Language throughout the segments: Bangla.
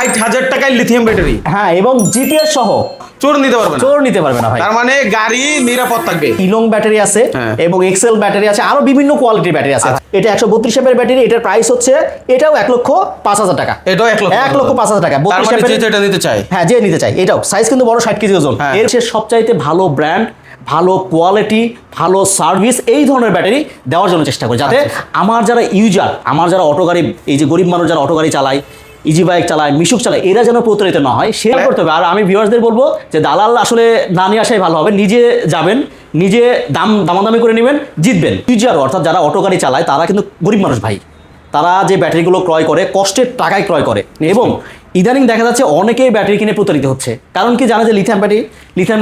60,000 টাকায় লিথিয়াম ব্যাটারি। হ্যাঁ, এবং জিপিএস সহ চোর নিতে পারবে না। চোর নিতে পারবে না ভাই। তার মানে গাড়ি নিরাপদ থাকবে। ইলং ব্যাটারি আছে এবং এক্সেল ব্যাটারি আছে, আরো বিভিন্ন কোয়ালিটির ব্যাটারি আছে। এটা 132 অ্যাম্পিয়ার ব্যাটারি, এটার প্রাইস হচ্ছে এটাও 1,05,000 টাকা। এটাও 1,05,000 টাকা। 32 অ্যাম্পিয়ার যেটা নিতে চাই, হ্যাঁ যে নিতে চাই, এটাও সাইজ কিন্তু বড়, 60 কেজি ওজন। এর চেয়ে সবচাইতে ভালো ব্র্যান্ড, ভালো কোয়ালিটি, ভালো সার্ভিস এই ধরনের ব্যাটারি দেওয়ার জন্য চেষ্টা করি, যাতে আমার যারা ইউজার, আমার যারা অটো গাড়ি, এই যে গরিব মানুষ যারা অটো গাড়ি চালায়, ইজি বাইক চালায়, মিশুক চালায়, এরা যেন প্রতারিত না হয় সেটা করতে হবে। আর আমি ভিউয়ার্সদের বলবো যে দালাল আসলে না নিয়ে আসাই ভালো হবে, নিজে যাবেন, নিজে দামাদামি করে নেবেন, জিতবেন। ইউজার অর্থাৎ যারা অটো গাড়ি চালায় তারা কিন্তু গরিব মানুষ ভাই, তারা যে ব্যাটারিগুলো ক্রয় করে কষ্টের টাকায় ক্রয় করে, এবং ইদানিং দেখা যাচ্ছে অনেকেই ব্যাটারি কিনে প্রতারিত হচ্ছে। কারণ কি জানে যে লিথিয়াম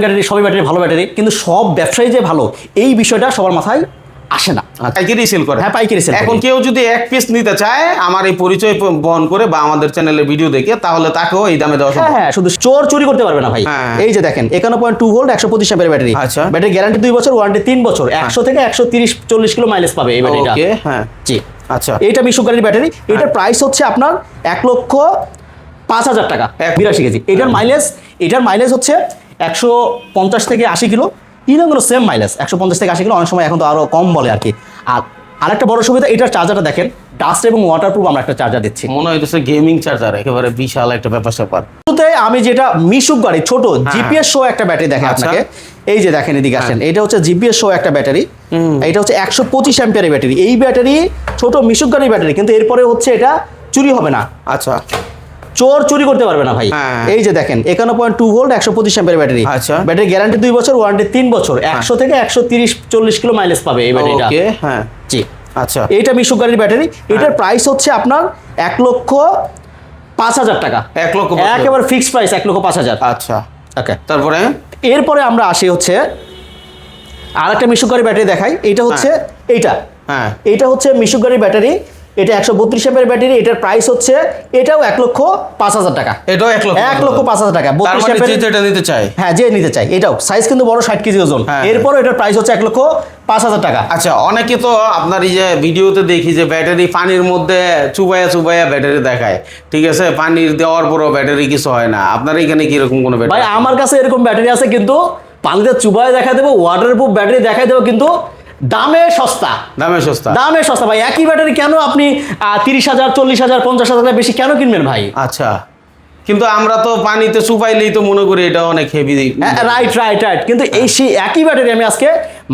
ব্যাটারি সবই ব্যাটারি ভালো ব্যাটারি, কিন্তু সব ব্যবসায়ী যে ভালো এই বিষয়টা সবার মাথায় আসে না। পাইকারি সেল করে। হ্যাঁ, পাইকারি সেল। এখন কেউ যদি এক পিস নিতে চায় আমার এই পরিচয় বহন করে বা আমাদের চ্যানেলের ভিডিও দেখে, তাহলে তাকেও এই দামে দেওয়া সম্ভব। হ্যাঁ, শুধু চোর চুরি করতে পারবে না ভাই। এই যে দেখেন 51.2 ভোল্ট 125 অ্যাম্পিয়ার ব্যাটারি। আচ্ছা, ব্যাটারি গ্যারান্টি 2 বছর, ওয়ারেন্টি 3 বছর, 100 থেকে 130-40 কিলো মাইলেজ পাবে এই ব্যাটারিটা। ওকে, হ্যাঁ, জি। আচ্ছা, এইটা মিশুক গাড়ির ব্যাটারি, এটার প্রাইস হচ্ছে আপনার 1,05,000 টাকা, 82 কেজি। এটার মাইলেজ হচ্ছে 150 থেকে 80 কিলো। ইনগুলো সেম মাইলেজ 150 থেকে 80 কিলো, অনেক সময় এখন তো আরো কম বলে আর কি। আর আরেকটা বড় সুবিধা, এটার চার্জারটা দেখেন, ডাস্ট এবং ওয়াটারপ্রুফ আমরা একটা চার্জার দিচ্ছি। মনে হইতেছে গেমিং চার্জার, একেবারে বিশাল একটা ব্যাপার। আমি যেটা মিশুক গাড়ি ছোট জিপিএস সহ একটা ব্যাটারি দেখেন আপনাকে, এই যে দেখেন এদিকে আসেন, এটা হচ্ছে জিপিএস সহ একটা ব্যাটারি, এটা হচ্ছে 125 অ্যাম্পিয়ারের ব্যাটারি। এই ব্যাটারি ছোট মিশুক গাড়ির ব্যাটারি, কিন্তু এরপরে হচ্ছে এটা চুরি হবে না। আচ্ছা, চোর চুরি করতে পারবে না ভাই। এই যে দেখেন 51.2 ভোল্ট 125 অ্যাম্পিয়ার ব্যাটারি। আচ্ছা, ব্যাটারি গ্যারান্টি 2 বছর, ওয়ারেন্টি 3 বছর, 100 থেকে 130-40 কিলো মাইলেজ পাবে এই ব্যাটারিটা। ওকে, হ্যাঁ, জি। আচ্ছা, এইটা মিশুক গাড়ির ব্যাটারি, এটার প্রাইস হচ্ছে আপনার 1,05,000 টাকা। 1,05,000 একেবারে ফিক্সড প্রাইস 1,05,000। আচ্ছা, ওকে। এরপরে আমরা আসি হচ্ছে আরেকটা মিশুক গাড়ির ব্যাটারি দেখাই। এটা হচ্ছে এইটা হচ্ছে মিশুক গাড়ির ব্যাটারি, এটা 132 অ্যাম্পিয়ার ব্যাটারি। এটার প্রাইস হচ্ছে এটাও 1,05,000 টাকা। এটাও 1,05,000 টাকা। 32 অ্যাম্পিয়ার যেটা নিতে চাই, হ্যাঁ যে নিতে চাই, এটাও সাইজ কিন্তু বড়, 60 কেজি ওজন। এরপর এটার প্রাইস হচ্ছে 1,05,000 টাকা। আচ্ছা, অনেকে তো আপনার এই যে ভিডিওতে দেখি যে ব্যাটারি পানির মধ্যে চুবাইয়া ব্যাটারি দেখায়, ঠিক আছে, পানি দেওয়ার পরও ব্যাটারি কিছু হয় না। আপনার এখানে কি এরকম কোনো ব্যাটারি? ভাই আমার কাছে এরকম ব্যাটারি আছে, কিন্তু পানিতে চুবাইয়া দেখাই দেবো, ওয়াটারপ্রুফ ব্যাটারি দেখাই দেবো, কিন্তু দামে সস্তা ভাই। একই ব্যাটারি কেন আপনি 30,000, 40,000, 50,000 বেশি কেন কিনবেন ভাই? আচ্ছা, কিন্তু আমরা তো পানিতে চুবাইলেই তো মনে করি এটা অনেক হেভি। রাইট, কিন্তু এই সেই একই ব্যাটারি আমি আজকে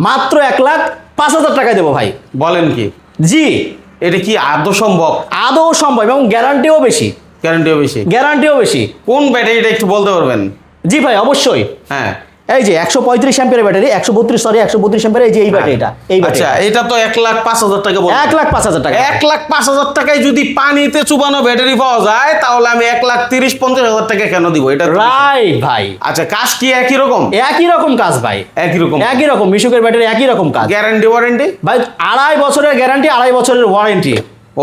মাত্র 1,05,000 টাকায় দেবো ভাই। বলেন কি? জি। এটা কি আদৌ সম্ভব? আদৌ সম্ভব, এবং গ্যারান্টিও বেশি। বেশি। কোন ব্যাটারিটা একটু বলতে পারবেন? জি ভাই, অবশ্যই। হ্যাঁ, এই যে 135 অ্যাম্পিয়ার ব্যাটারি, 132 অ্যাম্পিয়ার, এই যে এই ব্যাটারিটা, আচ্ছা, এটা তো 1,05,000 টাকা বলছেন। 1,05,000 টাকা। 1,05,000 টাকায় যদি পানিতে চুবানো ব্যাটারি পাওয়া যায়, তাহলে আমি 1,30,000-50,000 টাকা কেন দিব? এটা রাইট ভাই। আচ্ছা, কাজ কি একই রকম? একই রকম কাজ ভাই, একই রকম মিশুকের ব্যাটারি একই রকম কাজ। গ্যারান্টি ওয়ারেন্টি ভাই 2.5 বছরের গ্যারান্টি, 2.5 বছরের ওয়ারেন্টি।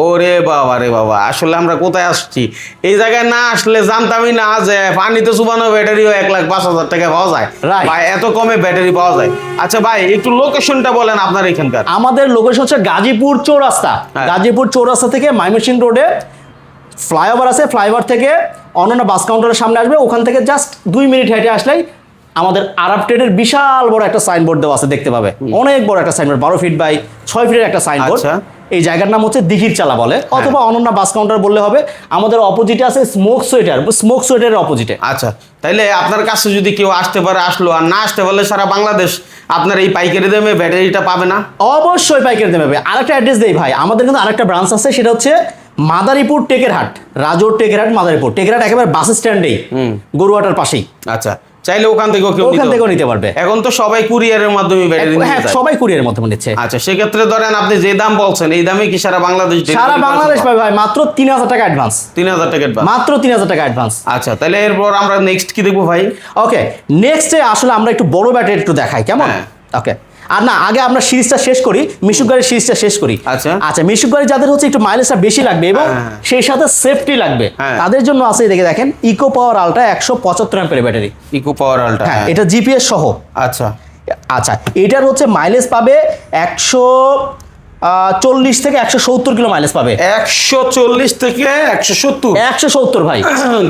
ওরে বাবা রে বাবা, আসলে আমরা কোথায় আসছি? এই জায়গায় না আসলে জানতামই না যে পানিতে চুবানো ব্যাটারিও 1,05,000 টাকা পাওয়া যায়, ভাই এত কমে ব্যাটারি পাওয়া যায়। আচ্ছা ভাই, একটু লোকেশনটা বলেন আপনার এখানকার। আমাদের লোকেশন হচ্ছে গাজীপুর চৌরাস্তা। গাজীপুর চৌরাস্তা থেকে ময়মনসিংহ রোডে ফ্লাইওভার আছে, ফ্লাইওভার থেকে অনন্য বাস কাউন্টারের সামনে আসবে, ওখান থেকে জাস্ট 2 মিনিট হেঁটে আসলেই আমাদের আরব ট্রেডের বিশাল বড় একটা সাইনবোর্ড দেওয়া আছে, দেখতে পাবে। অনেক বড় একটা সাইনবোর্ড, 12 ফিট বাই 6 ফিটের একটা সাইনবোর্ড। এই জায়গার নাম হচ্ছে দিঘির চালা বলে, অথবা অনন্য বাস কাউন্টার বললে হবে। আমাদের অপোজিটে আছে স্মোক সোয়েটারের অপোজিটে। আচ্ছা, তাইলে আপনার কাছে যদি কেউ আসতে পারে আসলো, আর না আসতে পারলে সারা বাংলাদেশ আপনার এই পাইকারি দামে ব্যাটারিটা পাবে না? অবশ্যই পাইকারি দামে পাবে। আরেকটা অ্যাড্রেস দেই ভাই, আমাদের কিন্তু আরেকটা ব্রাঞ্চ আছে, সেটা হচ্ছে মাদারীপুর টেকেরহাট, রাজোর টেকেরহাট, মাদারীপুর টেকেরহাট, একেবারে বাস স্ট্যান্ডেই, গরুয়াটার পাশেই। আচ্ছা, চাইলে ওখান থেকেও নিতে পারবে। এখন তো সবাই কুরিয়ারের মাধ্যমে ব্যাটারি নিচ্ছে। হ্যাঁ, সবাই কুরিয়ারের মাধ্যমে নিচ্ছে। আচ্ছা, সেক্ষেত্রে ধরেন আপনি যে দাম বলছেন, এই দামে কি সারা বাংলাদেশ পাবে ভাই? মাত্র 3,000 টাকা অ্যাডভান্স। 3,000 টাকা অ্যাডভান্স, মাত্র 3,000 টাকা অ্যাডভান্স। আচ্ছা, তাহলে এরপর আমরা নেক্সট কি দেখবো ভাই? ওকে, নেক্সটে আসলে আমরা একটু বড় ব্যাটারি একটু দেখাই, কেমন? ওকে, আর না, আগে আমরা সিরিজটা শেষ করি, মিশুক গাড়ির সিরিজটা শেষ করি। আচ্ছা, মিশুক গাড়ি যাদের হচ্ছে একটু মাইলেজটা বেশি লাগবে এবং সেই সাথে সেফটি লাগবে, তাদের জন্য আছে, দেখে দেখেন ইকো পাওয়ার আলট্রা 175 অ্যাম্পিয়ার ব্যাটারি। ইকো পাওয়ার আলট্রা, হ্যাঁ, এটা জিপিএস সহ। আচ্ছা, এটার হচ্ছে মাইলেজ পাবে 40 থেকে 170 কিলো মাইলেজ পাবে। 140 থেকে 170, 170 ভাই।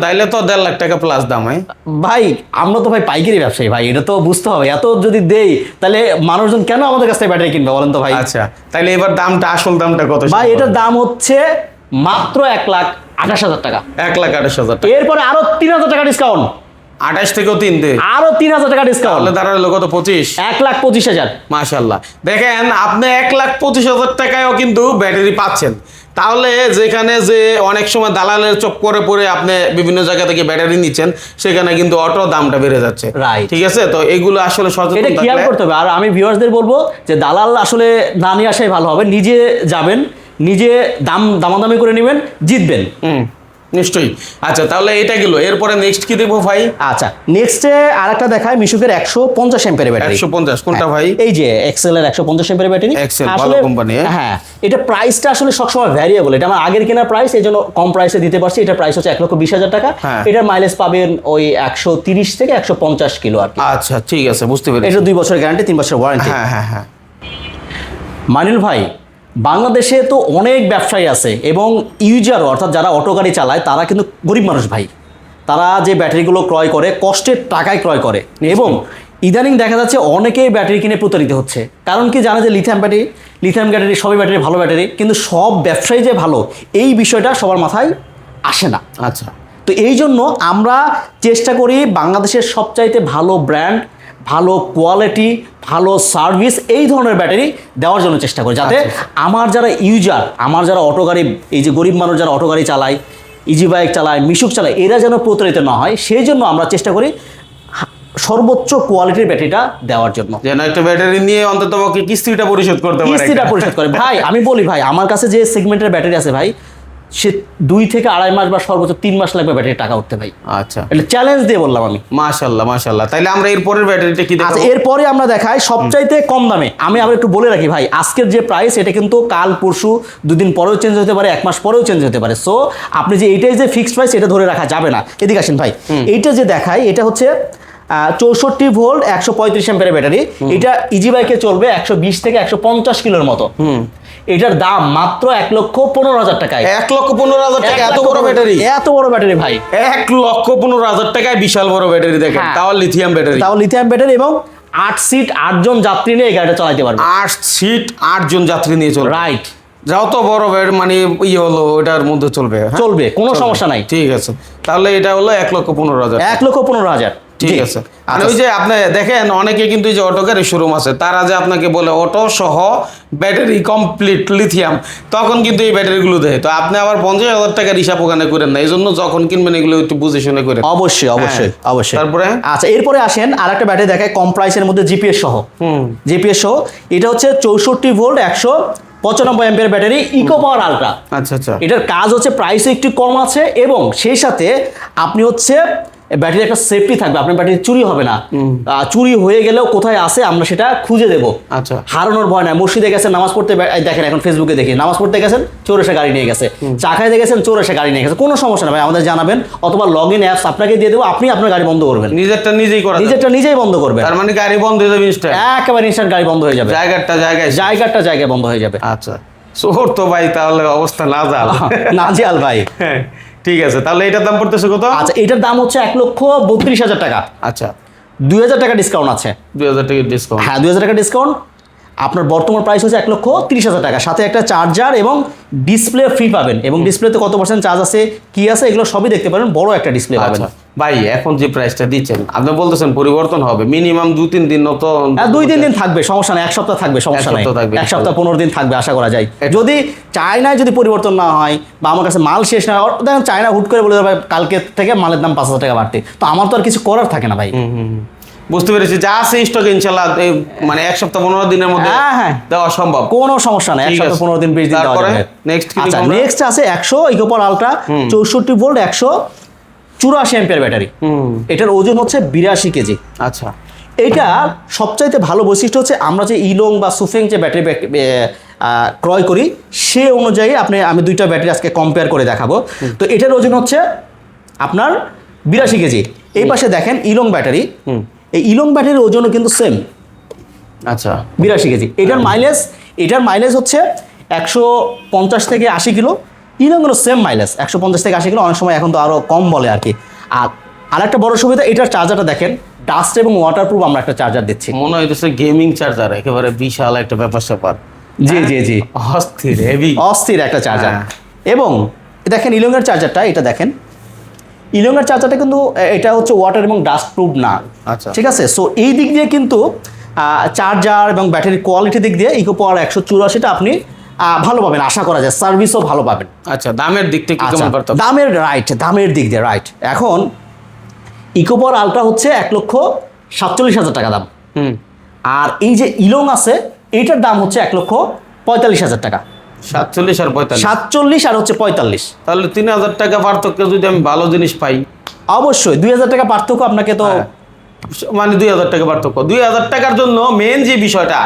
তাইলে তো 1.5 লাখ টাকা প্লাস দাম হয় ভাই। আমরা তো ভাই পাইকারি ব্যবসায়ী ভাই, এটা তো বুঝতে হবে। এত যদি দেই তাহলে মানুষজন কেন আমাদের কাছ থেকে ব্যাটারি কিনবে বলেন তো ভাই? আচ্ছা, তাইলে এবার দামটা, আসল দামটা কত ভাই? এটার দাম হচ্ছে মাত্র 1,28,000 টাকা। 1,28,000 টাকা। এরপরে আরো 3,000 টাকা ডিসকাউন্ট। 28 থেকেও 3 দে, আরো 3,000 টাকা ডিসকাউন্ট। তাহলে দাঁড়ালো কত? 25। 1,25,000। মাশাআল্লাহ, দেখেন আপনি 1,25,000 টাকায়ও কিন্তু ব্যাটারি পাচ্ছেন। তাহলে যেখানে যে অনেক সময় দালালের চক্করে পড়ে আপনি বিভিন্ন জায়গা থেকে ব্যাটারি নিচ্ছেন, সেখানে কিন্তু অটো দামটা বেড়ে যাচ্ছে। রাইট, ঠিক আছে। তো এগুলো আসলে সচেতন এটা খেয়াল করতে হবে। আর আমি ভিউয়ার্সদের বলবো যে দালাল আসলে না নিয়ে আসাই ভালো হবে। নিজে যাবেন, নিজে দামাদামি করে নেবেন, জিতবেন। নিশ্চয়ই। আচ্ছা, তাহলে এটা গেল। এরপরে নেক্সট কি দেখবো ভাই? আচ্ছা, নেক্সটে আরেকটা দেখায় মিশুকের 150 এম্পিয়ারের ব্যাটারি। 150 কোনটা ভাই? এই যে এক্সেল এর 150 এম্পিয়ারের ব্যাটারি। এক্সেল ভালো কোম্পানি। হ্যাঁ, এটা প্রাইসটা আসলে সবসময় ভ্যারিয়েবল। এটা আমার আগের কেনা প্রাইস, এই জন্য কম প্রাইসে দিতে পারছি। এটা প্রাইস হচ্ছে 1,20,000 টাকা। এটার মাইলেজ পাবেন ওই 130 থেকে 150 কিলো আর কি। আচ্ছা, ঠিক আছে, বুঝতে পেরেছি। এটা 2 বছরের গ্যারান্টি, 3 বছরের ওয়ারেন্টি। হ্যাঁ হ্যাঁ হ্যাঁ। মানিল ভাই, বাংলাদেশে তো অনেক ব্যবসায়ী আছে এবং ইউজারও, অর্থাৎ যারা অটো গাড়ি চালায় তারা কিন্তু গরিব মানুষ ভাই। তারা যে ব্যাটারিগুলো ক্রয় করে কষ্টের টাকায় ক্রয় করে এবং ইদানিং দেখা যাচ্ছে অনেকেই ব্যাটারি কিনে প্রতারিত হচ্ছে। কারণ কি জানে যে লিথিয়াম ব্যাটারি সবই ব্যাটারি ভালো ব্যাটারি, কিন্তু সব ব্যবসায়ী যে ভালো এই বিষয়টা সবার মাথায় আসে না। আচ্ছা, তো এই জন্য আমরা চেষ্টা করি বাংলাদেশের সবচাইতে ভালো ব্র্যান্ড, ভালো কোয়ালিটি, ভালো সার্ভিস এই ধরনের ব্যাটারি দেওয়ার জন্য চেষ্টা করি, যাতে আমার যারা ইউজার, আমার যারা অটো গাড়ি, এই যে গরিব মানুষ যারা অটো গাড়ি চালায়, ইজি বাইক চালায়, মিশুক চালায়, এরা যেন প্রতারিত না হয়। সেই জন্য আমরা চেষ্টা করি সর্বোচ্চ কোয়ালিটির ব্যাটারিটা দেওয়ার জন্য, যেন একটা ব্যাটারি নিয়ে অন্তত কিস্তিটা পরিশোধ করতে পারে। কিস্তিটা পরিশোধ করে। ভাই আমি বলি ভাই, আমার কাছে যে সেগমেন্টের ব্যাটারি আছে ভাই, সে 2 থেকে 2.5 মাস বা সর্বোচ্চ 3 মাস লাগবে ব্যাটারি টাকা উঠতে ভাই। আচ্ছা, এটা চ্যালেঞ্জ দিয়ে বললাম আমি। মাশাআল্লাহ মাশাআল্লাহ। তাইলে আমরা এরপরের ব্যাটারিটা কি দেখব? আচ্ছা, এরপরে আমরা দেখাই সবচাইতে কম দামে। আমি আবার একটু বলে রাখি ভাই, আজকের যে প্রাইস এটা কিন্তু কাল পরশু 2 দিন পরেও চেঞ্জ হতে পারে, 1 মাস পরেও চেঞ্জ হতে পারে। সো আপনি যে এইটাই যে ফিক্সড প্রাইস এটা ধরে রাখা যাবে না। এদিকে আসেন ভাই, এইটা যে দেখাই এটা হচ্ছে 64 ভোল্ট 135 অ্যাম্পিয়ারের ব্যাটারি। এটা ইজি বাইকে চলবে 120 থেকে 150 কিলোর মতো। এটার দাম মাত্র 1,15,000 টাকায়। 1,15,000 টাকা? এত বড় ব্যাটারি? এত বড় ব্যাটারি ভাই। 1,15,000 টাকায় বিশাল বড় ব্যাটারি দেখেন, তাও লিথিয়াম ব্যাটারি। তাও লিথিয়াম ব্যাটারি এবং 8 সিট 8 জন যাত্রী নিয়ে এই গাড়িটা চালাতে পারবে। 8 সিট 8 জন যাত্রী নিয়ে চলবে। রাইট। যত বড় মানে হলো ওটার মধ্যে চলবে। চলবে, কোনো সমস্যা নাই। ঠিক আছে, তাহলে এটা হলো 1,15,000। 1,15,000। ঠিক আছে। আর ওই যে আপনি দেখেন অনেকে কিন্তু এই যে অটো গাড়ির শোরুম আছে, তারা যে আপনাকে বলে অটো সহ ব্যাটারি কমপ্লিট লিথিয়াম, তখন কিন্তু এই ব্যাটারিগুলো দেয়। তো আপনি আবার 50,000 টাকার হিসাব ওখানে করেন না। এই জন্য যখন কিনবেন এগুলো একটু বুঝে শুনে করেন। অবশ্যই অবশ্যই অবশ্যই। তারপরে আচ্ছা, এরপরে আসেন আরেকটা ব্যাটারি দেখায় কম প্রাইসের মধ্যে, জিপিএস সহ। জিপিএস সহ এটা হচ্ছে 64 ভোল্ট 195 অ্যাম্পিয়ার ব্যাটারি, ইকো পাওয়ার আলট্রা। আচ্ছা আচ্ছা। এটার কাজ হচ্ছে প্রাইসও একটু কম আছে এবং সেই সাথে আপনি হচ্ছে ব্যাটারি একটা সেফটি থাকবে, আপনার ব্যাটারি চুরি হবে না। চুরি হয়ে গেলেও কোথায় আছে আমরা সেটা খুঁজে দেবো। আচ্ছা, হারানোর ভয় নাই। মসজিদে গেছেন নামাজ পড়তে, দেখেন এখন ফেসবুকে দেখি নামাজ পড়তে গেছেন, চোর এসে গাড়ি নিয়ে গেছে। চা খাইতে গেছেন, চোর এসে গাড়ি নিয়ে গেছে। কোনো সমস্যা না ভাই, আমাদের জানাবেন, অথবা লগ ইন অ্যাপস আপনাকে দিয়ে দেবো, আপনি আপনার গাড়ি বন্ধ করবেন। নিজেরটা নিজেই করা, নিজেরটা নিজেই বন্ধ করবেন। তার মানে গাড়ি বন্ধ হয়ে যাবে ইনস্ট্যান্ট, একেবারে ইনস্ট্যান্ট গাড়ি বন্ধ হয়ে যাবে। জায়গায় বন্ধ হয়ে যাবে। আচ্ছা, সোর তো ভাই তাহলে অবস্থা নাজাল। নাজিয়াল ভাই। ঠিক আছে, তাহলে এটার দাম পড়তেছে কত? আচ্ছা, এটার দাম হচ্ছে 1,32,000 টাকা। আচ্ছা, 2,000 টাকা ডিসকাউন্ট আছে। 2,000 টাকা ডিসকাউন্ট? হ্যাঁ, 2,000 টাকা ডিসকাউন্ট। আপনার বর্তমান প্রাইস হচ্ছে 1,30,000 টাকা, সাথে একটা চার্জার এবং ডিসপ্লে ফ্রি পাবেন। এবং ডিসপ্লেতে কত % চার্জ আছে, কি আছে, এগুলো সবই দেখতে পারেন। বড় একটা ডিসপ্লে পাবেন। ভাই এখন যে প্রাইসটা দিচ্ছেন আপনি বলতেছেন পরিবর্তন হবে মিনিমাম 2-3 দিন, তো 2-3 দিন থাকবে, সমস্যা নাই। 1 সপ্তাহ থাকবে, সমস্যা নাই। 1 সপ্তাহ 15 দিন থাকবে, আশা করা যায়। যদি চায়নায় যদি পরিবর্তন না হয় বা আমার কাছে মাল শেষ না হয়, দেখেন চায়না হুট করে বলে ভাই কালকে থেকে মালের দাম 5,000 টাকা বাড়তে, তো আমার তো আর কিছু করার থাকে না ভাই। বুঝতে পেরেছি, যা আছে স্টক ইনশাআল্লাহ মানে 1 সপ্তাহ 15 দিনের মধ্যে দেওয়া সম্ভব, কোনো সমস্যা নাই। 1 সপ্তাহ 15 দিন 20 দিন দেওয়া যাবে। আচ্ছা, নেক্সট আছে 100 ইকো পাওয়ার আলট্রা 64 ভোল্ট 184 অ্যাম্পিয়ার ব্যাটারি। এটার ওজন হচ্ছে 82 কেজি। আচ্ছা, এটা সবচাইতে ভালো বৈশিষ্ট্য হচ্ছে আমরা যে ইলং বা সুফেং যে ব্যাটারি ক্রয় করি সে অনুযায়ী আমি 2টা ব্যাটারি আজকে কম্পেয়ার করে দেখাবো। তো এটার ওজন হচ্ছে আপনার 82 কেজি। এই পাশে দেখেন ইলং ব্যাটারি, এই ইলং ব্যাটারির ওজনও কিন্তু সেম। আচ্ছা, 82 কেজি। এটার মাইলেজ হচ্ছে 150 থেকে 80 কিলো, ইলংয়েরও সেম মাইলেজ 150 থেকে 80 কিলো, অনেক সময় এখন তো আরও কম বলে আর কি। আর আরেকটা বড় সুবিধা, এটার চার্জারটা দেখেন ডাস্ট এবং ওয়াটারপ্রুফ আমরা একটা চার্জার দিচ্ছি। মনে হইতেছে গেমিং চার্জার, একেবারে বিশাল একটা ব্যাপার স্যাপার। জি জি জি, অস্থির হেভি, অস্থির একটা চার্জার। হ্যাঁ। এবং দেখেন ইলংয়ের চার্জারটা, এটা দেখেন ইলংয়ের চার্জারটা কিন্তু এটা হচ্ছে ওয়াটার এবং ডাস্ট প্রুফ না। আচ্ছা। ঠিক আছে, সো এই দিক দিয়ে কিন্তু চার্জার এবং ব্যাটারি কোয়ালিটি দিক দিয়ে ইকো পাওয়ার 184টা আপনি ভালো পাবেন, আশা করা যায় সার্ভিসও ভালো পাবেন। আচ্ছা, দামের দিক থেকে আচ্ছা, কেমন পার্থক্য? দামের দিক দিয়ে রাইট। এখন ইকো পাওয়ার আলট্রা হচ্ছে 1,47,000 টাকা দাম। হুম। আর এই যে ইলং আছে এইটার দাম হচ্ছে 1,45,000 টাকা। 47 আর 45, 47 আর হচ্ছে 45, তাহলে 3,000 টাকা পার্থক্য যদি আমি ভালো জিনিস পাই। অবশ্যই 2,000 টাকা পার্থক্য আপনাকে তো হ্যাঁ। মানে 2,000 টাকা পার্থক্য, 2,000 টাকার জন্য মেন যে বিষয়টা,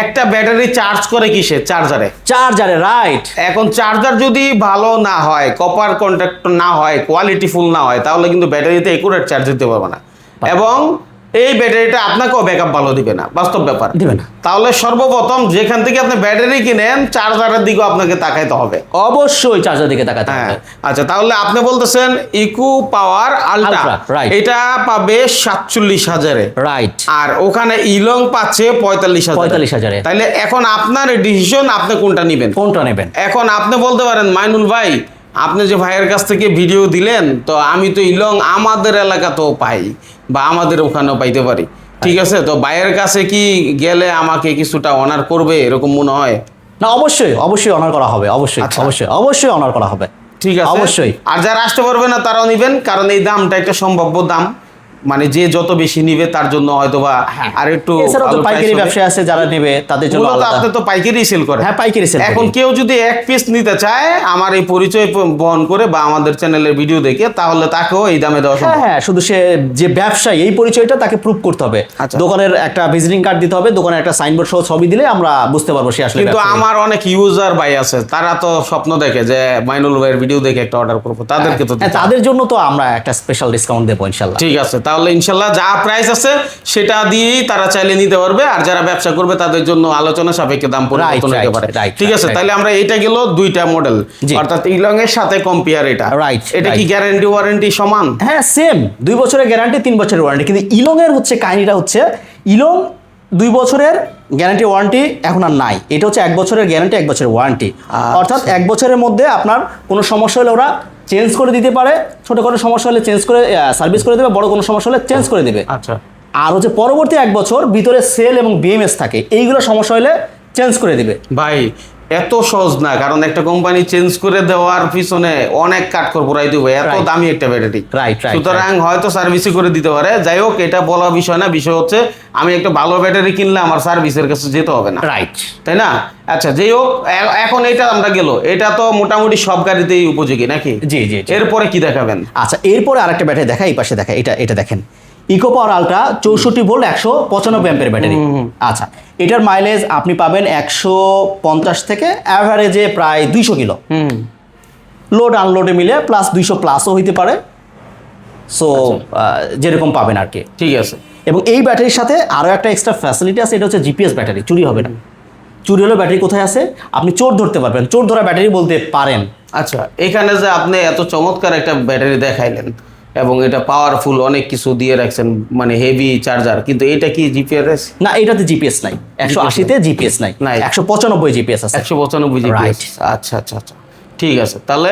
একটা ব্যাটারি চার্জ করে কিসে? চার্জারে। চার্জারে রাইট। এখন চার্জার যদি ভালো না হয়, কপার কন্ট্রাক্টর না হয়, কোয়ালিটি ফুল না হয়, তাহলে কিন্তু ব্যাটারিতে একুরেট চার্জ দিতে পারবে না, এবং এই ব্যাটারিটা আপনাকেও ব্যাকআপ ভালো দিবে না, বাস্তব ব্যাপার দিবে না। তাহলে সর্বপ্রথম যেখান থেকে আপনি ব্যাটারি কিনেন, চার্জারের দিকেও আপনাকে তাকাইতে হবে। অবশ্যই চার্জার দিকে তাকাতে হ্যাঁ, হবে। আচ্ছা, তাহলে আপনি বলতেছেন ইকো পাওয়ার আলট্রা, Ultra, right. এটা পাবে 47,000-এ, রাইট। আর ওখানে ইলং পাচ্ছে 45,000-এ। তাহলে এখন আপনার ডিসিশন, আপনি কোনটা নেবেন। কোনটা নেবেন? এখন আপনি বলতে পারেন, মাইনুল ভাই আপনি যে ভাইয়ের কাছ থেকে ভিডিও দিলেন, তো আমি তো ইলং আমাদের এলাকাতেও পাই বা আমাদের ওখানেও পাইতে পারি, ঠিক আছে, তো ভাইয়ের কাছে কি গেলে আমাকে কিছুটা অনার করবে এরকম মনে হয়? না, অবশ্যই অনার করা হবে, আচ্ছা। অবশ্যই অনার করা হবে, ঠিক আছে, অবশ্যই। আর যারা আসতে পারবে না তারাও নিবেন, কারণ এই দামটা একটা সম্ভাব্য দাম, মানে যে যত বেশি নিবে তার জন্য হয়তোবা আর একটু এছাড়াও তো ভালো পাইকারি price হবে। ব্যবসা আছে যারা নেবে তাদের জন্য মূলত আলাদা। আপনি তো পাইকারি সেল করেন। হ্যাঁ, পাইকারি সেল এখন কেউ যদি এক পিস নিতে চায় আমার এই পরিচয় বহন করে বা আমাদের চ্যানেলের ভিডিও দেখে, তাহলে তাকেও এই দামে দেওয়া সম্ভব। হ্যাঁ, শুধু সে যে ব্যবসায়ী এই পরিচয়টা তাকে প্রুভ করতে হবে। আচ্ছা। দোকানের একটা ভিজিটিং কার্ড দিতে হবে, দোকানের একটা সাইনবোর্ড সহ ছবি দিলে আমরা বুঝতে পারবো সে আসলে কিন্তু ব্যবসায়ী। আমার অনেক ইউজার ভাই আছে, তারা তো স্বপ্ন দেখে যে মাইনুল ভাইয়ের ভিডিও দেখে একটা অর্ডার করবো, তাদেরকে তো হ্যাঁ, তাদের জন্য তো আমরা একটা স্পেশাল ডিসকাউন্ট দেবো ইনশাল্লাহ। ঠিক আছে, তাহলে ইনশাল্লাহ যা প্রাইস আছে সেটা দিয়েই তারা চাইলে নিতে পারবে, আর যারা ব্যবসা করবে তাদের জন্য আলোচনা সাপেক্ষে দাম পরিবর্তন হতে পারে। ঠিক আছে, তাহলে আমরা এটা গেল দুইটা মডেল, জি। অর্থাৎ ইলং এর সাথে কম্পেয়ার এটা। Right, এটা কি right. গ্যারান্টি ওয়ারেন্টি সমান? হ্যাঁ, সেম 2 বছরের গ্যারান্টি 3 বছরের ওয়ারেন্টি, কিন্তু ইলং এর হচ্ছে কাহিনীটা হচ্ছে ইলং 2 বছরের গ্যারান্টি ওয়ারেন্টি এখন আর নাই, এটা হচ্ছে 1 বছরের গ্যারান্টি 1 বছরের ওয়ারেন্টি। অর্থাৎ 1 বছরের মধ্যে আপনার কোনো সমস্যা হলে ওরা চেঞ্জ করে দিতে পারে, ছোটখাটো সমস্যা হলে চেঞ্জ করে সার্ভিস করে দেবে, বড় কোনো সমস্যা হলে চেঞ্জ করে দেবে। আচ্ছা, আর হচ্ছে পরবর্তী 1 বছর ভিতরে সেল এবং বিএমএস থাকে, এইগুলো সমস্যা হলে চেঞ্জ করে দিবে। ভাই এত সহজ না, কারণ একটা কোম্পানি চেঞ্জ করে দেওয়ার পিছনে অনেক কাঠখড় পোড়াই দিবে, এত Right. দামি একটা ব্যাটারি। Right, right, সুতরাং হয়তো সার্ভিসই করে দিতে পারে। যাই হোক, এটা বলা বিষয় না, বিষয় হচ্ছে আমি একটা ভালো ব্যাটারি কিনলে আমার সার্ভিসের কাছে যেতে হবে না, রাইট। তাই না? আচ্ছা, যাই হোক, এখন এটা আমরা গেল, এটা তো মোটামুটি সব গাড়িতেই উপযোগী নাকি? জি জি জি। এরপরে কি দেখাবেন? আচ্ছা, এরপরে আরেকটা ব্যাটারি দেখা, এই পাশে দেখা, এটা দেখেন ইকো পাওয়ার আলট্রা 64 ভোল্ট 195 অ্যাম্পিয়ার ব্যাটারি। আচ্ছা, এটার মাইলেজ আপনি পাবেন 150 থেকে অ্যাভারেজে প্রায় 200 কিলো, লোড আনলোডে মিলে প্লাস 200 প্লাসও হইতে পারে, সো যেরকম পাবেন আর কি। ঠিক আছে। এবং এই ব্যাটারির সাথে আরও একটা এক্সট্রা ফ্যাসিলিটি আছে, এটা হচ্ছে জিপিএস ব্যাটারি, চুরি হবে না। চুরি হলে ব্যাটারি কোথায় আছে আপনি চোর ধরতে পারবেন, চোর ধরা ব্যাটারি বলতে পারেন। আচ্ছা, এখানে যে আপনি এত চমৎকার একটা ব্যাটারি দেখাইলেন এবং এটা পাওয়ারফুল, অনেক কিছু দিয়ে রাখছেন, মানে হেভি চার্জার, কিন্তু এটা কি জিপিআরএস? না, এটাতে জিপিএস নাই, 180-তে জিপিএস নাই, নাই। 195 জিপিএস আছে। 195 জিপিএস। আচ্ছা আচ্ছা আচ্ছা, ঠিক আছে। তাহলে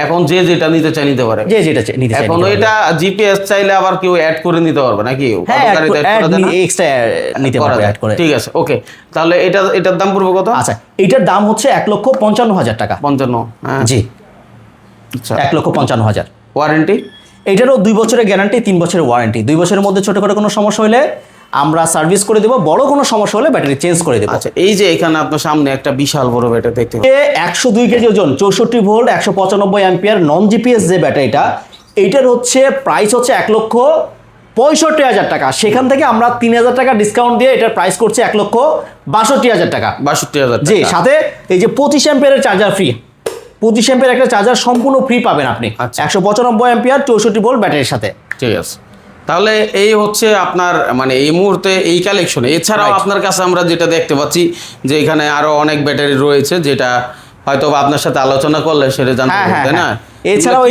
এখন যে যেটা নিতে চাই নিতে পারে। যে যেটা নিতে চাই এখন নিতে পারবে। এটা জিপিএস চাইলে আবার কেউ অ্যাড করে নিতে পারবে নাকি? হ্যাঁ, অটো গাড়িতে add করা যায় না? এক্সট্রা নিতে করা পারবে যায়। অ্যাড করে। ঠিক আছে, ওকে। তাহলে এটার দাম পড়বে কত? আচ্ছা, এটার দাম হচ্ছে 1,55,000 টাকা। 55। হ্যাঁ, জি, আচ্ছা। 1,55,000। ওয়ারেন্টি? এটারও 2 বছরের গ্যারান্টি 3 বছরের ওয়ারেন্টি। 2 বছরের মধ্যে ছোটখাটো কোনো সমস্যা হলে আমরা সার্ভিস করে দেবো, বড় কোনো সমস্যা হলে ব্যাটারি চেঞ্জ করে দেবো। আচ্ছা, এই যে এখানে আপনার সামনে একটা বিশাল বড় ব্যাটারি দেখতে পাচ্ছি। 102 কেজি ওজন, 64 ভোল্ট 195 অ্যাম্পিয়ার নন জিপিএস যে ব্যাটারিটা, এইটার হচ্ছে প্রাইস হচ্ছে 1,65,000 টাকা। সেখান থেকে আমরা 3,000 টাকা ডিসকাউন্ট দিয়ে এটার প্রাইস করছে 1,62,000 টাকা। 62,000 জি, টাকা। সাথে এই যে 25 অ্যাম্পিয়ারের চার্জার ফ্রি, 25 অ্যাম্পিয়ার একটা চার্জার সম্পূর্ণ ফ্রি পাবেন আপনি। আচ্ছা। 195 অ্যাম্পিয়ার 64 ভোল্ট ব্যাটারির সাথে। ঠিক আছে, তাহলে এই হচ্ছে আপনার মানে এই মুহূর্তে এই কালেকশনে। এছাড়াও আপনার কাছে আমরা যেটা দেখতে পাচ্ছি যে এখানে আরো অনেক ব্যাটারি রয়েছে, যেটা হয়তো বা আপনার সাথে আলোচনা করলে সেটা জানতে পারবেন, তাই না? এছাড়াও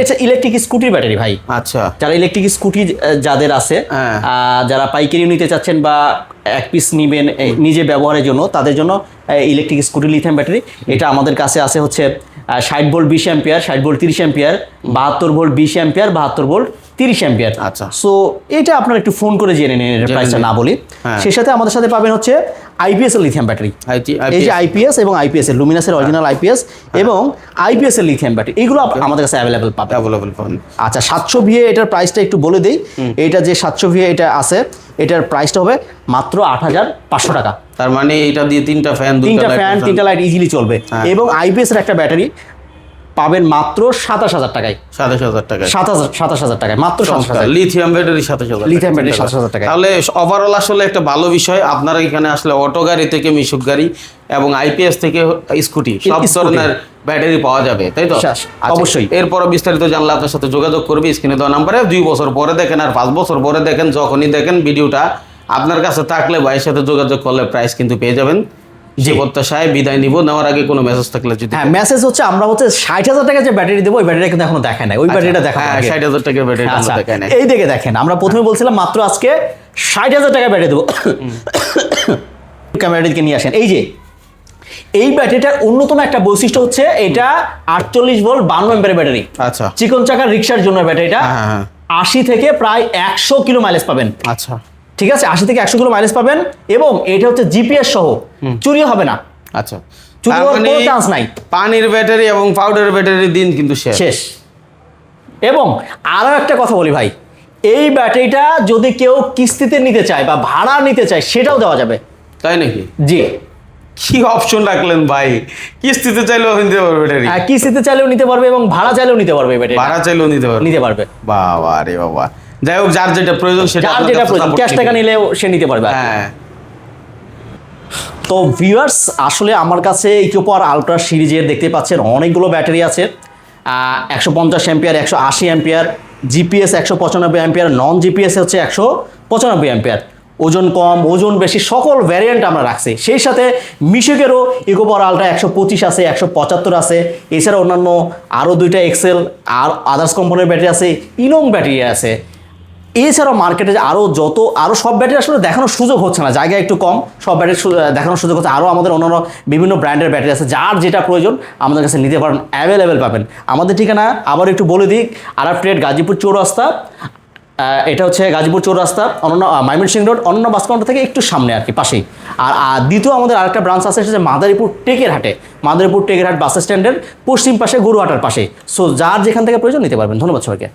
এটা ইলেকট্রিক স্কুটির ব্যাটারি ভাই। আচ্ছা, যারা ইলেকট্রিক স্কুটি যাদের আছে, যারা পাইকারি নিতে চাচ্ছেন বা এক পিস নিবেন নিজে ব্যবহারের জন্য, তাদের জন্য ইলেকট্রিক স্কুটি লিথিয়াম ব্যাটারি। এটা আমাদের কাছে আছে হচ্ছে 60 volt 20 ampere, 60 volt 30 ampere, 72 volt 20 ampere, 72 volt 30 ampere. আচ্ছা, সো এটা আপনারা একটু ফোন করে জেনে নিন, এর প্রাইসটা না বলি। সেই সাথে আমাদের সাথে পাবেন হচ্ছে আইপিএস এর লিথিয়াম ব্যাটারি। এই যে আইপিএস এবং আইপিএস এর লুমিনাসের অরিজিনাল আইপিএস এবং আইপিএস এর লিথিয়াম ব্যাটারি, এগুলো আমাদের কাছে অ্যাভেলেবল পাবেন। আচ্ছা, 700 ভিএ এটার প্রাইসটা একটু বলে দেই। এটা যে 700 ভিএ এটা আছে, এটার প্রাইসটা হবে মাত্র 8500 টাকা। তার মানে এটা দিয়ে তিনটা ফ্যান 3টা লাইট ইজিলি চলবে। এবং আইপিএস এর একটা ব্যাটারি পাবেন মাত্র 27000 টাকায়। 27000 টাকায়, 27000 টাকায়, মাত্র 27000। লিথিয়াম ব্যাটারি 27000, লিথিয়াম ব্যাটারি 27000 টাকায়। তাহলে ওভারঅল আসলে একটা ভালো বিষয়। আপনারা এখানে আসলে অটো গাড়ি থেকে মিশুক গাড়ি এবং আইপিএস থেকে স্কুটি সব ধরনের ব্যাটারি পাওয়া যাবে, তাই তো? অবশ্যই। এরপর বিস্তারিত জানলে আপনার সাথে যোগাযোগ করবে স্ক্রিনে দেওয়া নাম্বারে। 2 বছর পরে দেখেন আর 5 বছর পরে দেখেন, যখনই দেখেন ভিডিওটা আপনার কাছে থাকলে ভাইয়ের সাথে যোগাযোগ করলে প্রাইস কিন্তু পেয়ে যাবেন। যে প্রত্যাশায় বিদায় নিব, নেওয়ার আগে কোনো মেসেজ থাকলে যদি। হ্যাঁ, মেসেজ হচ্ছে আমরা হচ্ছে 60000 টাকা যে ব্যাটারি দেবো, ওই ব্যাটারিটা কিন্তু এখনো দেখায় নাই। ওই ব্যাটারিটা দেখা, 60000 টাকার ব্যাটারি আমরা দেখাই নাই। এই দিকে দেখেন, আমরা প্রথমে বলছিলাম মাত্র আজকে 60000 টাকা ব্যাটারি দেবো। ক্যামেরাটিকে নিয়ে আসেন। এই যে এই ব্যাটারিটার অন্যতম একটা বৈশিষ্ট্য হচ্ছে এটা 48 ভোল্ট 52 অ্যাম্পিয়ার ব্যাটারি। আচ্ছা, চিকন চাকার রিক্সার জন্য ব্যাটারিটা। 80 থেকে প্রায় 100 কিলো মাইলেজ পাবেন। আচ্ছা, ঠিক আছে, 80 থেকে 100 কিলো মাইলেজ পাবেন এবং এটা হচ্ছে জিপিএস সহ, চুরি হবে না। আচ্ছা, চুরি হওয়ার কোনো চান্স নাই। পানির ব্যাটারি এবং পাউডারের ব্যাটারির দিন কিন্তু শেষ। এবং আরো একটা কথা বলি ভাই, এই ব্যাটারিটা যদি কেউ কিস্তিতে নিতে চায় বা ভাড়া নিতে চায়, সেটাও দেওয়া যাবে। তাই নাকি? জি। কি অপশন রাখলেন ভাই, কিস্তিতে চাইলেও নিতে পারবে ব্যাটারি? হ্যাঁ, কিস্তিতে চাইলেও নিতে পারবে এবং ভাড়া চাইলেও নিতে পারবে। ব্যাটারি ভাড়া চাইলেও নিতে পারবে। বাবা রে বাবা, যাই হোক, যার যেটা প্রয়োজন সেটা, যার যেটা প্রয়োজন, ক্যাশ টাকা নিলেও সে নিতে পারবে। হ্যাঁ। তো ভিউয়ার্স, আসলে আমার কাছে ইকোপাওয়ার আলট্রা সিরিজের দেখতে পাচ্ছেন অনেকগুলো ব্যাটারি আছে। 150 অ্যাম্পিয়ার, 180 অ্যাম্পিয়ার, জিপিএস 195 অ্যাম্পিয়ার, নন জিপিএস হচ্ছে 195 অ্যাম্পিয়ার। ওজন কম, ওজন বেশি, সকল ভ্যারিয়েন্ট আমরা রাখছি। সেই সাথে মিশুকেরও ইকোপাওয়ার আলট্রা 125 আছে, 175 আছে। এছাড়া অন্যান্য আরও 2টা এক্সেল আর আদার্স কোম্পানির ব্যাটারি আছে, ইনং ব্যাটারি আছে। এছাড়াও মার্কেটে আরও সব ব্যাটারি আসলে দেখানোর সুযোগ হচ্ছে না, জায়গা একটু কম, সব ব্যাটারি দেখানোর সুযোগ হচ্ছে। আরও আমাদের অন্যান্য বিভিন্ন ব্র্যান্ডের ব্যাটারি আছে, যার যেটা প্রয়োজন আমাদের কাছে নিতে পারেন, অ্যাভেলেবেল পাবেন। আমাদের ঠিকানা আবার একটু বলে দিই, আরব ট্রেড গাজীপুর চৌরাস্তা। এটা হচ্ছে গাজীপুর চৌরাস্তা, অনন্য ময়মনসিংহ রোড, অনন্য বাস কাউন্টার থেকে একটু সামনে আর কি, পাশেই। আর দ্বিতীয় আমাদের আরেকটা ব্রাঞ্চ আছে, সেটা মাদারীপুর টেকের হাটে, মাদারীপুর টেকের হাট বাস স্ট্যান্ডের পশ্চিম পাশে, গরুহাটার পাশে। সো যার যেখান থেকে প্রয়োজন নিতে পারবেন। ধন্যবাদ সবাইকে।